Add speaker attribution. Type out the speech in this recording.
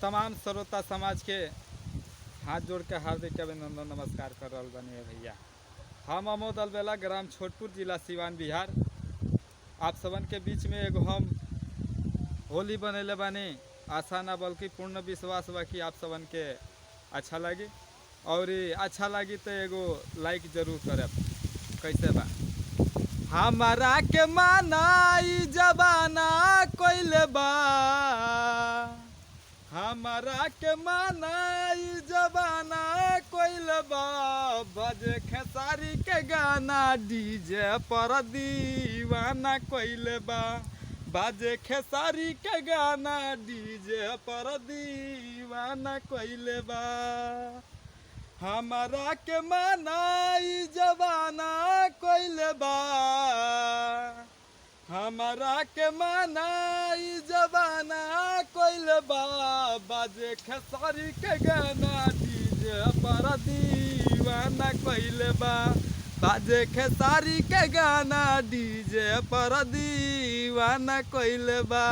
Speaker 1: तमाम श्रोता समाज के हाथ जोड़ के हार्दिक अभिनंदन नमस्कार कर रहा बनी भैया। हम अमोद अलबेला, ग्राम छोटपुर, जिला सिवान, बिहार। आप सबन के बीच में एगो हम होली बनैले बानी। आशा ना बल्कि पूर्ण विश्वास बा कि आप सबन के अच्छा लगी, और अच्छा लगी तो एगो लाइक जरूर करे। कैसे बा? हमारा के मानाई जबाना कोइले बा, हमारा के मानाई जबाना कोइले बा। बजे खेसारी के गाना डीजे पर दीवाना कोइले बा। बाजे खेसारी के गाना डीजे पर दीवाना कोइले बा। हमारा के मानाई जबाना कोइले बा, हमारा के मानाई जबाना कोइले बा। बाजे खेसारी के गाना डीजे पर दीवाना कोइले बा। बाजे खेसारी के गाना डीजे पर दीवाना कोइले बा।